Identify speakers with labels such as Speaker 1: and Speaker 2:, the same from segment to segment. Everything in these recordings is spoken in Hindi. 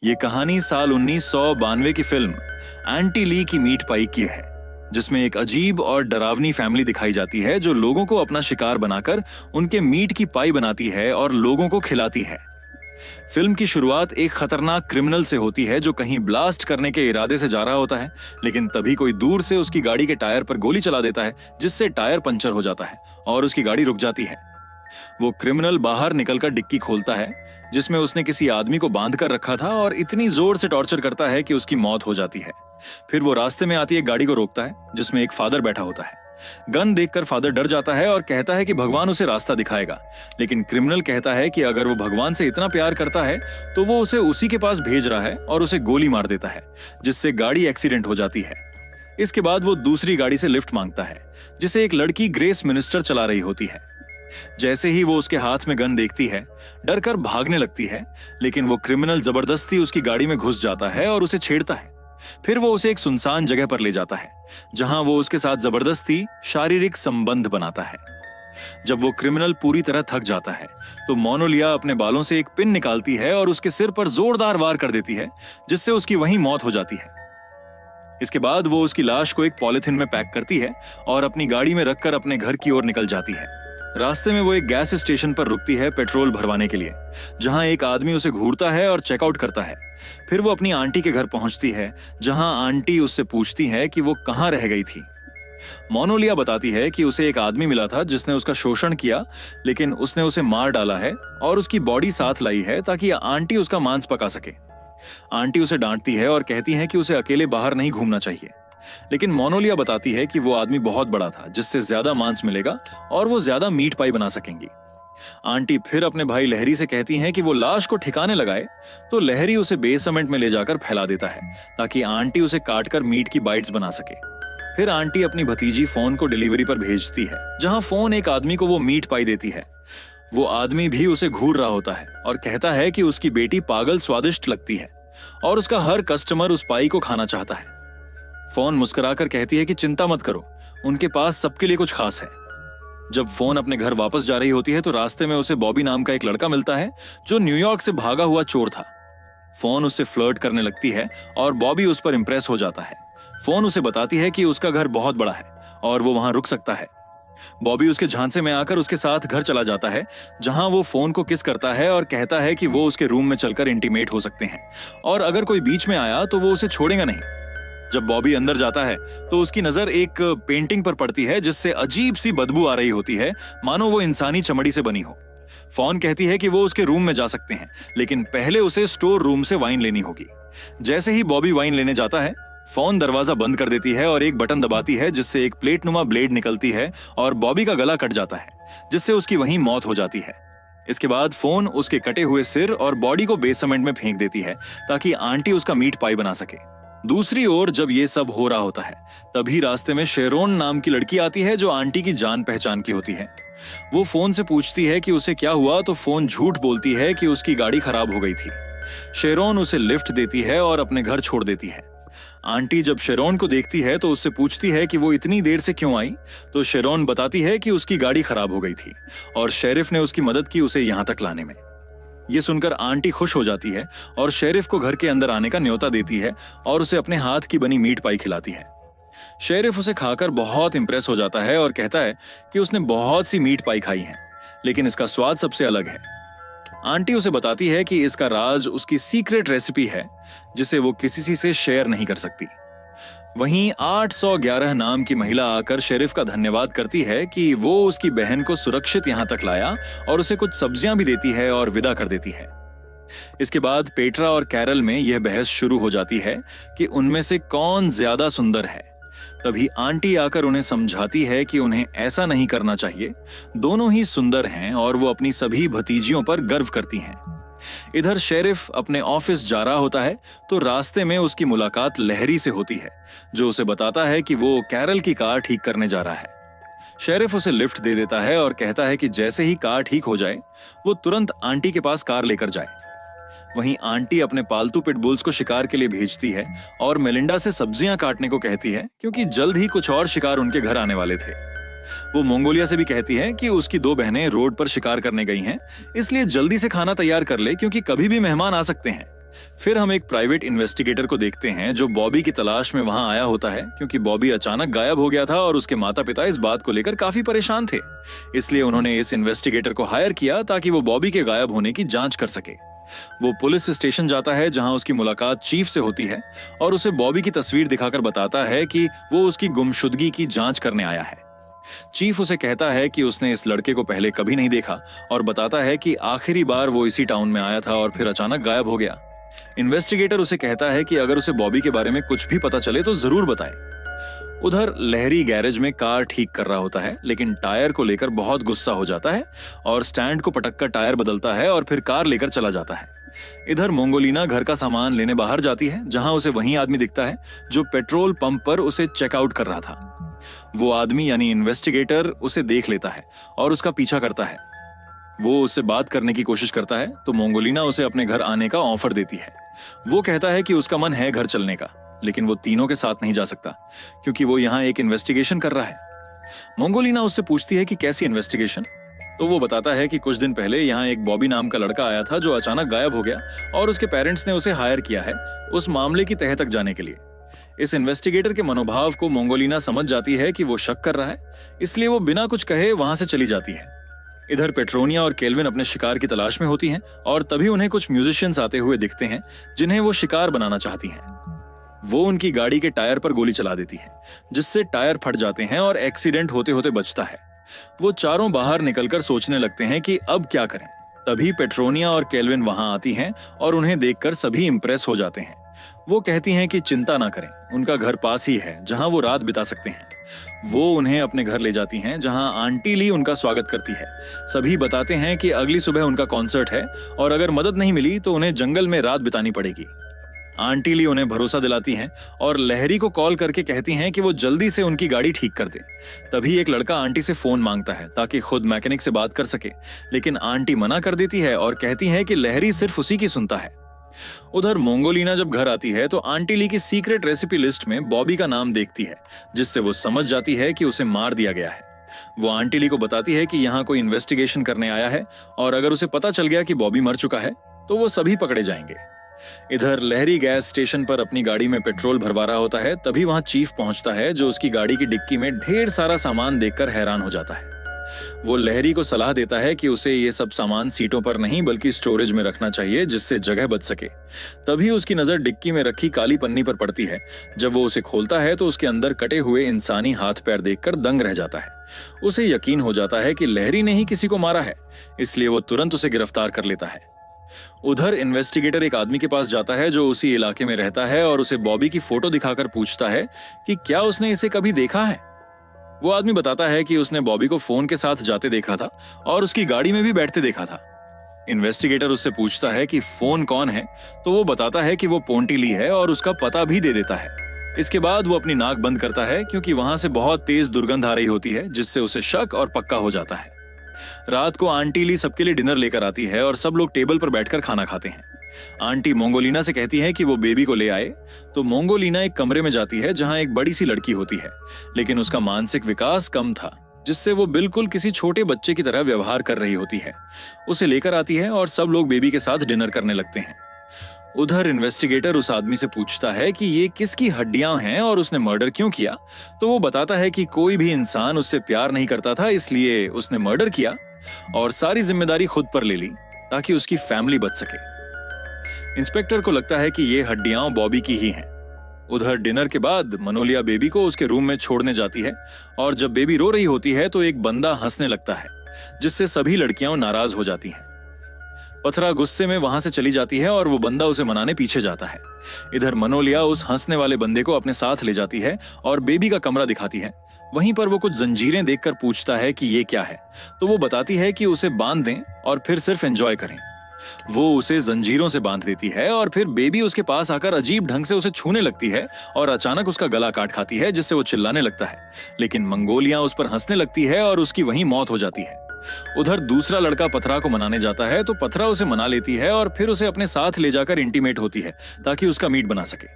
Speaker 1: ये कहानी साल 1992 की फिल्म एंटी ली की मीट पाई की है, जिसमें एक अजीब और डरावनी फैमिली दिखाई जाती है जो लोगों को अपना शिकार बनाकर उनके मीट की पाई बनाती है और लोगों को खिलाती है। फिल्म की शुरुआत एक खतरनाक क्रिमिनल से होती है जो कहीं ब्लास्ट करने के इरादे से जा रहा होता है, लेकिन तभी कोई दूर से उसकी गाड़ी के टायर पर गोली चला देता है, जिससे टायर पंचर हो जाता है और उसकी गाड़ी रुक जाती है। वो क्रिमिनल बाहर निकलकर डिक्की खोलता है जिसमें उसने किसी आदमी को बांध कर रखा था और इतनी जोर से टॉर्चर करता है कि उसकी मौत हो जाती है। फिर वो रास्ते में आती एक गाड़ी को रोकता है जिसमें एक फादर बैठा होता है। गन देखकर फादर डर जाता है और कहता है कि भगवान उसे रास्ता दिखाएगा, लेकिन क्रिमिनल कहता है कि अगर वो भगवान से इतना प्यार करता है तो वो उसे उसी के पास भेज रहा है और उसे गोली मार देता है, जिससे गाड़ी एक्सीडेंट हो जाती है। इसके बाद वो दूसरी गाड़ी से लिफ्ट मांगता है जिसे एक लड़की ग्रेस मिनिस्टर चला रही होती है। जैसे ही वो उसके हाथ में गन देखती है, डर कर भागने लगती है, लेकिन वो क्रिमिनल जबरदस्ती उसकी गाड़ी में घुस जाता है और उसे छेड़ता है। फिर वो उसे एक सुनसान जगह पर ले जाता है जहां वो उसके साथ जबरदस्ती शारीरिक संबंध बनाता है। जब वो क्रिमिनल पूरी तरह थक जाता है तो मोनोलिया अपने बालों से एक पिन निकालती है और उसके सिर पर जोरदार वार कर देती है, जिससे उसकी वहीं मौत हो जाती है। इसके बाद वो उसकी लाश को एक पॉलिथीन में पैक करती है और अपनी गाड़ी में रखकर अपने घर की ओर निकल जाती है। रास्ते में वो एक गैस स्टेशन पर रुकती है पेट्रोल भरवाने के लिए, जहां एक आदमी उसे घूरता है और चेकआउट करता है। फिर वो अपनी आंटी के घर पहुंचती है, जहां आंटी उससे पूछती है कि वो कहां रह गई थी। मोनोलिया बताती है कि उसे एक आदमी मिला था जिसने उसका शोषण किया, लेकिन उसने उसे मार डाला है और उसकी बॉडी साथ लाई है ताकि आंटी उसका मांस पका सके। आंटी उसे डांटती है और कहती है कि उसे अकेले बाहर नहीं घूमना चाहिए, लेकिन मोनोलिया बताती है कि वो आदमी बहुत बड़ा था जिससे ज्यादा मांस मिलेगा और वो ज्यादा मीट पाई बना सकेंगी। आंटी फिर अपने भाई लहरी से कहती हैं कि वो लाश को ठिकाने लगाए, तो लहरी उसे बेसमेंट में ले जाकर फैला देता है ताकि आंटी उसे काटकर मीट की बाइट्स बना सके। फिर आंटी अपनी भतीजी फोन को डिलीवरी पर भेजती है, जहां फोन एक आदमी को वो मीट पाई देती है। वो आदमी भी उसे घूर रहा होता है और कहता है कि उसकी बेटी पागल स्वादिष्ट लगती है और उसका हर कस्टमर उस पाई को खाना चाहता है। फोन मुस्कुराकर कहती है कि चिंता मत करो, उनके पास सबके लिए कुछ खास है। जब फोन अपने घर वापस जा रही होती है तो रास्ते में उसे बॉबी नाम का एक लड़का मिलता है जो न्यूयॉर्क से भागा हुआ चोर था। फोन उससे फ्लर्ट करने लगती है और बॉबी उस पर इंप्रेस हो जाता है। फोन उसे बताती है कि उसका घर बहुत बड़ा है और वो वहां रुक सकता है। बॉबी उसके झांसे में आकर उसके साथ घर चला जाता है, जहां वो फोन को किस करता है और कहता है कि वो उसके रूम में चलकर इंटीमेट हो सकते हैं और अगर कोई बीच में आया तो वो उसे छोड़ेगा नहीं। जब बॉबी अंदर जाता है तो उसकी नजर एक पेंटिंग पर पड़ती है जिससे अजीब सी बदबू आ रही होती है, मानो वो इंसानी चमड़ी से बनी हो। फोन कहती है कि वो उसके रूम में जा सकते हैं, लेकिन पहले उसे स्टोर रूम से वाइन लेनी होगी। जैसे ही बॉबी वाइन लेने जाता है, फोन दरवाजा बंद कर देती है और एक बटन दबाती है जिससे एक प्लेटनुमा ब्लेड निकलती है और बॉबी का गला कट जाता है, जिससे उसकी वहीं मौत हो जाती है। इसके बाद फोन उसके कटे हुए सिर और बॉडी को बेसमेंट में फेंक देती है ताकि आंटी उसका मीट पाई बना सके। दूसरी ओर जब ये सब हो रहा होता है, तभी रास्ते में शेरोन नाम की लड़की आती है जो आंटी की जान पहचान की होती है। वो फोन से पूछती है कि उसे क्या हुआ, तो फोन झूठ बोलती है कि उसकी गाड़ी खराब हो गई थी। शेरोन उसे लिफ्ट देती है और अपने घर छोड़ देती है। आंटी जब शेरोन को देखती है तो उससे पूछती है कि वो इतनी देर से क्यों आई, तो शेरोन बताती है कि उसकी गाड़ी खराब हो गई थी और शेरिफ ने उसकी मदद की उसे यहां तक लाने में। ये सुनकर आंटी खुश हो जाती है और शेरिफ को घर के अंदर आने का न्योता देती है और उसे अपने हाथ की बनी मीट पाई खिलाती है। शेरिफ उसे खाकर बहुत इंप्रेस हो जाता है और कहता है कि उसने बहुत सी मीट पाई खाई है, लेकिन इसका स्वाद सबसे अलग है। आंटी उसे बताती है कि इसका राज उसकी सीक्रेट रेसिपी है जिसे वो किसी से शेयर नहीं कर सकती। वहीं 811 नाम की महिला आकर शेरिफ का धन्यवाद करती है कि वो उसकी बहन को सुरक्षित यहां तक लाया और उसे कुछ सब्जियां भी देती है और विदा कर देती है। इसके बाद पेट्रा और कैरल में यह बहस शुरू हो जाती है कि उनमें से कौन ज्यादा सुंदर है। तभी आंटी आकर उन्हें समझाती है कि उन्हें ऐसा नहीं करना चाहिए, दोनों ही सुंदर हैं और वो अपनी सभी भतीजियों पर गर्व करती हैं। इधर शेरिफ अपने ऑफिस जा रहा होता है तो रास्ते में उसकी मुलाकात लहरी से होती है, जो उसे बताता है कि वो कैरल की कार ठीक करने जा रहा है। शेरिफ उसे लिफ्ट दे देता है और कहता है कि जैसे ही कार ठीक हो जाए वो तुरंत आंटी के पास कार लेकर जाए। वहीं आंटी अपने पालतू पिटबुल्स को शिकार के लिए भेजती है और मेलिंडा से सब्जियां काटने को कहती है, क्योंकि जल्द ही कुछ और शिकार उनके घर आने वाले थे। वो मंगोलिया से भी कहती है कि उसकी 2 बहनें रोड पर शिकार करने गई हैं, इसलिए जल्दी से खाना तैयार कर ले क्योंकि कभी भी मेहमान आ सकते हैं। फिर हम एक प्राइवेट इन्वेस्टिगेटर को देखते हैं जो बॉबी की तलाश में वहां आया होता है, क्योंकि बॉबी अचानक गायब हो गया था और उसके माता पिता इस बात को लेकर काफी परेशान थे। इसलिए उन्होंने इस इन्वेस्टिगेटर को हायर किया ताकि वो बॉबी के गायब होने की जांच कर सके। वो पुलिस स्टेशन जाता है जहां उसकी मुलाकात चीफ से होती है और उसे बॉबी की तस्वीर दिखाकर बताता है कि वो उसकी गुमशुदगी की जांच करने आया है। चीफ उसे कहता है कि उसने इस लड़के को पहले कभी नहीं देखा और बताता है कि आखिरी बार वो इसी टाउन में आया था और फिर अचानक गायब हो गया। इन्वेस्टिगेटर उसे कहता है कि अगर उसे बॉबी के बारे में कुछ भी पता चले तो जरूर बताए। उधर लहरी गैरेज में कार ठीक कर रहा होता है, लेकिन टायर को लेकर बहुत गुस्सा हो जाता है और स्टैंड को पटककर टायर बदलता है और फिर कार लेकर चला जाता है। इधर मोंगोलिना घर का सामान लेने बाहर जाती है, जहां उसे वही आदमी दिखता है जो पेट्रोल पंप पर उसे चेकआउट कर रहा था। वो आदमी यानी इन्वेस्टिगेटर उसे देख लेता है और उसका पीछा करता है। वो उससे बात करने की कोशिश करता है तो मोंगोलिना उसे अपने घर आने का ऑफर देती है। वो कहता है कि उसका मन है घर चलने का, लेकिन वो तीनों के साथ नहीं जा सकता क्योंकि वो यहाँ एक इन्वेस्टिगेशन कर रहा है। मोंगोलिना उससे पूछती है कि कैसी इन्वेस्टिगेशन, तो वो बताता है कि कुछ दिन पहले यहाँ एक बॉबी नाम का लड़का आया था जो अचानक गायब हो गया और उसके पेरेंट्स ने उसे हायर किया है उस मामले की तह तक जाने के लिए। इस इन्वेस्टिगेटर के मनोभाव को मोंगोलिना समझ जाती है कि वो शक कर रहा है, इसलिए वो बिना कुछ कहे वहां से चली जाती है। इधर पेट्रोनिया और केल्विन अपने शिकार की तलाश में होती हैं और तभी उन्हें कुछ म्यूजिशियंस आते हुए दिखते हैं जिन्हें वो शिकार बनाना चाहती हैं। वो उनकी गाड़ी के टायर पर गोली चला देती है, जिससे टायर फट जाते हैं और एक्सीडेंट होते होते बचता है। वो चारों बाहर निकलकर सोचने लगते हैं कि अब क्या करें। तभी पेट्रोनिया और केल्विन वहां आती हैं और उन्हें देखकर सभी इंप्रेस हो जाते हैं। वो कहती हैं कि चिंता ना करें, उनका घर पास ही है जहां वो रात बिता सकते हैं। वो उन्हें अपने घर ले जाती हैं जहां आंटी ली उनका स्वागत करती है। सभी बताते हैं कि अगली सुबह उनका कॉन्सर्ट है और अगर मदद नहीं मिली तो उन्हें जंगल में रात बितानी पड़ेगी। आंटी ली उन्हें भरोसा दिलाती हैं और लहरी को कॉल करके कहती हैं कि वो जल्दी से उनकी गाड़ी ठीक कर दे। तभी एक लड़का आंटी से फोन मांगता है ताकि खुद मैकेनिक से बात कर सके, लेकिन आंटी मना कर देती है और कहती है कि लहरी सिर्फ उसी की सुनता है। उधर मोंगोलिना जब घर आती है तो आंटी ली की सीक्रेट रेसिपी लिस्ट में बॉबी का नाम देखती है, जिससे वो समझ जाती है कि उसे मार दिया गया है। वो आंटी ली को बताती है कि यहाँ कोई इन्वेस्टिगेशन करने आया है और अगर उसे पता चल गया कि बॉबी मर चुका है तो वो सभी पकड़े जाएंगे। इधर लहरी गैस स्टेशन पर अपनी गाड़ी में पेट्रोल भरवा रहा होता है, तभी वहां चीफ पहुंचता है जो उसकी गाड़ी की डिक्की में ढेर सारा सामान देखकर हैरान हो जाता है। वो लहरी को सलाह देता है कि उसे ये सब सामान सीटों पर नहीं बल्कि स्टोरेज में रखना चाहिए जिससे जगह बच सके। तभी उसकी नजर डिक्की में रखी काली पन्नी पर पड़ती है। जब वो उसे खोलता है तो उसके अंदर कटे हुए इंसानी हाथ पैर देखकर दंग रह जाता है। उसे यकीन हो जाता है कि लहरी ने ही किसी को मारा है, इसलिए वो तुरंत उसे गिरफ्तार कर लेता है। उधर इन्वेस्टिगेटर एक आदमी के पास जाता है जो उसी इलाके में रहता है और उसे बॉबी की फोटो दिखाकर पूछता है कि क्या उसने इसे कभी देखा है। वो आदमी बताता है कि उसने बॉबी को फोन के साथ जाते देखा था और उसकी गाड़ी में भी बैठते देखा था। इन्वेस्टिगेटर उससे पूछता है कि फोन कौन है, तो वो बताता है कि वो पोंटी ली है और उसका पता भी दे देता है। इसके बाद वो अपनी नाक बंद करता है क्योंकि वहां से बहुत तेज दुर्गंध आ रही होती है, जिससे उसे शक और पक्का हो जाता है। रात को आंटी ली सबके लिए डिनर लेकर आती है और सब लोग टेबल पर बैठकर खाना खाते हैं। आंटी मोंगोलिना से कहती है कि वो बेबी को ले आए, तो मोंगोलिना एक कमरे में जाती है जहां एक बड़ी सी लड़की होती है, लेकिन उसका मानसिक विकास कम था, जिससे वो बिल्कुल किसी छोटे बच्चे की तरह व्यवहार कर रही होती है। उसे लेकर आती है और सब लोग बेबी के साथ डिनर करने लगते हैं। उधर इन्वेस्टिगेटर उस आदमी से पूछता है कि ये किसकी हड्डियां हैं और उसने मर्डर क्यों किया, तो वो बताता है कि कोई भी इंसान उससे प्यार नहीं करता था, इसलिए उसने मर्डर किया और सारी जिम्मेदारी खुद पर ले ली ताकि उसकी फैमिली बच सके। इंस्पेक्टर को लगता है कि ये हड्डियां बॉबी की ही हैं। उधर डिनर के बाद मनोलिया बेबी को उसके रूम में छोड़ने जाती है और जब बेबी रो रही होती है तो एक बंदा हंसने लगता है, जिससे सभी लड़कियां नाराज हो जाती हैं। पथरा गुस्से में वहां से चली जाती है और वो बंदा उसे मनाने पीछे जाता है। इधर मनोलिया उस हंसने वाले बंदे को अपने साथ ले जाती है और बेबी का कमरा दिखाती है। वहीं पर वो कुछ जंजीरें देखकर पूछता है कि ये क्या है, तो वो बताती है कि उसे बांध दें और फिर सिर्फ एंजॉय करें। वो उसे जंजीरों से बांध देती है और फिर बेबी उसके पास आकर अजीब ढंग से उसे छूने लगती है और अचानक उसका गला काट खाती है, जिससे वो चिल्लाने लगता है, लेकिन मंगोलिया उस पर हंसने लगती है और उसकी वहीं मौत हो जाती है। उधर दूसरा लड़का पथरा को मनाने जाता है तो पथरा उसे मना लेती है और फिर उसे अपने साथ ले जाकर इंटीमेट होती है ताकि उसका मीट बना सके।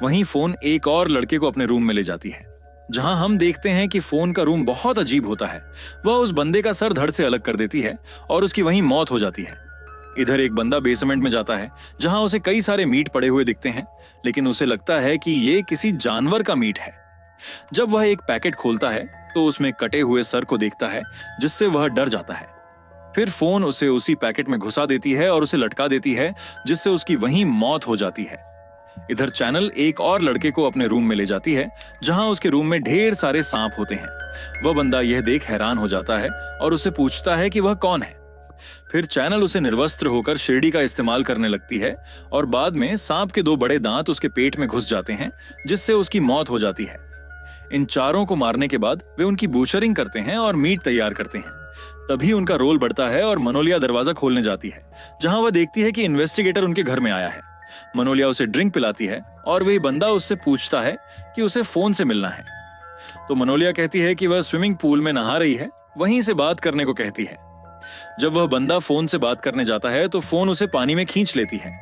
Speaker 1: वहीं फोन एक और लड़के को अपने रूम में ले जाती है, जहां हम देखते हैं कि फोन का रूम बहुत अजीब होता है। वह उस बंदे का सर धड़ से अलग कर देती है और उसकी वहीं मौत हो जाती है। इधर एक बंदा बेसमेंट में जाता है जहां उसे कई सारे मीट पड़े हुए दिखते हैं, लेकिन उसे लगता है कि ये किसी जानवर का मीट है। जब वह एक पैकेट खोलता है तो उसमें कटे हुए सर को देखता है, जिससे वह डर जाता है। फिर फोन उसे उसी पैकेट में घुसा देती है और उसे लटका देती है, जिससे उसकी वहीं मौत हो जाती है। इधर चैनल एक और लड़के को अपने रूम में ले जाती है, जहां उसके रूम में ढेर सारे सांप होते हैं। वह बंदा यह देख हैरान हो जाता है और उससे पूछता है कि वह कौन है। फिर चैनल उसे निर्वस्त्र होकर शिरडी का इस्तेमाल करने लगती है और बाद में सांप के 2 बड़े दांत उसके पेट में घुस जाते हैं, जिससे उसकी मौत हो जाती है। इन चारों को मारने के बाद वे उनकी बूचरिंग करते हैं और मीट तैयार करते हैं। तभी उनका रोल बढ़ता है और मनोलिया दरवाजा खोलने जाती है, जहां वह देखती है कि इन्वेस्टिगेटर उनके घर में आया है। मनोलिया उसे ड्रिंक पिलाती है और वही बंदा उससे पूछता है कि उसे फोन से मिलना है। तो मनोलिया कहती है कि वह स्विमिंग पूल में नहा रही है, वहीं से बात करने को कहती है। जब वह बंदा फोन से बात करने जाता है तो फोन उसे पानी में खींच लेती है।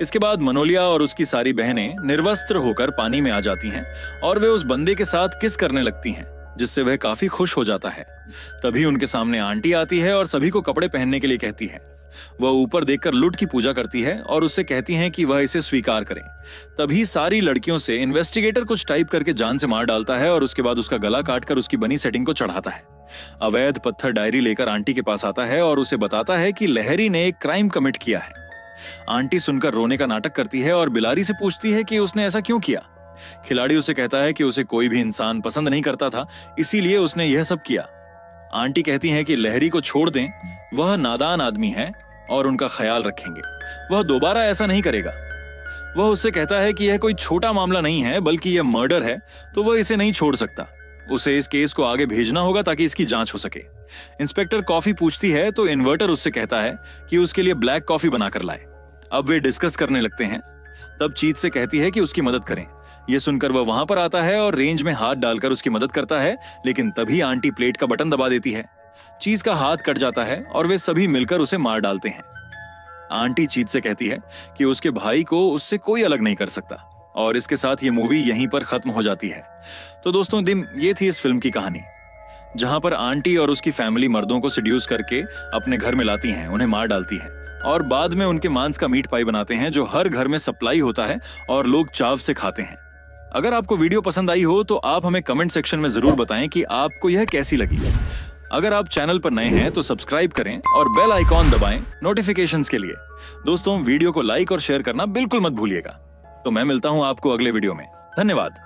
Speaker 1: इसके बाद मनोलिया और उसकी सारी बहनें निर्वस्त्र होकर पानी में आ जाती हैं और वे उस बंदे के साथ किस करने लगती हैं, जिससे वह काफी खुश हो जाता है। तभी उनके सामने आंटी आती है और सभी को कपड़े पहनने के लिए कहती है। वह ऊपर देखकर लुट की पूजा करती है और उससे कहती हैं कि वह इसे स्वीकार करें। तभी सारी लड़कियों से इन्वेस्टिगेटर कुछ टाइप करके जान से मार डालता है और उसके बाद उसका गला काटकर उसकी बनी सेटिंग को चढ़ाता है। अवैध पत्थर डायरी लेकर आंटी के पास आता है और उसे बताता है कि लहरी ने एक क्राइम कमिट किया है। आंटी सुनकर रोने का नाटक करती है और बिलारी से पूछती है कि उसने ऐसा क्यों किया। खिलाड़ी उसे कहता है कि उसे कोई भी इंसान पसंद नहीं करता था, इसीलिए उसने यह सब किया। आंटी कहती हैं कि लहरी को छोड़ दें, वह नादान आदमी है और उनका ख्याल रखेंगे, वह दोबारा ऐसा नहीं करेगा। वह उससे कहता है कि यह कोई छोटा मामला नहीं है, बल्कि यह मर्डर है, तो वह इसे नहीं छोड़ सकता। उसे इस केस को आगे भेजना होगा ताकि इसकी जांच हो सके। इंस्पेक्टर कॉफी पूछती है तो इन्वर्टर उससे कहता है कि उसके लिए ब्लैक कॉफी बनाकर लाए। अब वे डिस्कस करने लगते हैं। तब चीत से कहती है कि उसकी मदद करें। यह सुनकर वह वहां पर आता है और रेंज में हाथ डालकर उसकी मदद करता है, लेकिन तभी आंटी प्लेट का बटन दबा देती है। चीज का हाथ कट जाता है और वे सभी मिलकर उसे मार डालते हैं। आंटी चीत से कहती है कि उसके भाई को उससे कोई अलग नहीं कर सकता, और इसके साथ ये मूवी यहीं पर खत्म हो जाती है। तो दोस्तों, ये थी इस फिल्म की कहानी, जहां पर आंटी और उसकी फैमिली मर्दों को सिड्यूस करके अपने घर में लाती हैं, उन्हें मार डालती हैं और बाद में उनके मांस का मीट पाई बनाते हैं, जो हर घर में सप्लाई होता है और लोग चाव से खाते हैं। अगर आपको वीडियो पसंद आई हो तो आप हमें कमेंट सेक्शन में जरूर बताएं कि आपको यह कैसी लगी। अगर आप चैनल पर नए हैं तो सब्सक्राइब करें और बेल आइकॉन दबाएं नोटिफिकेशंस के लिए। दोस्तों, वीडियो को लाइक और शेयर करना बिल्कुल मत भूलिएगा। तो मैं मिलता हूं आपको अगले वीडियो में। धन्यवाद।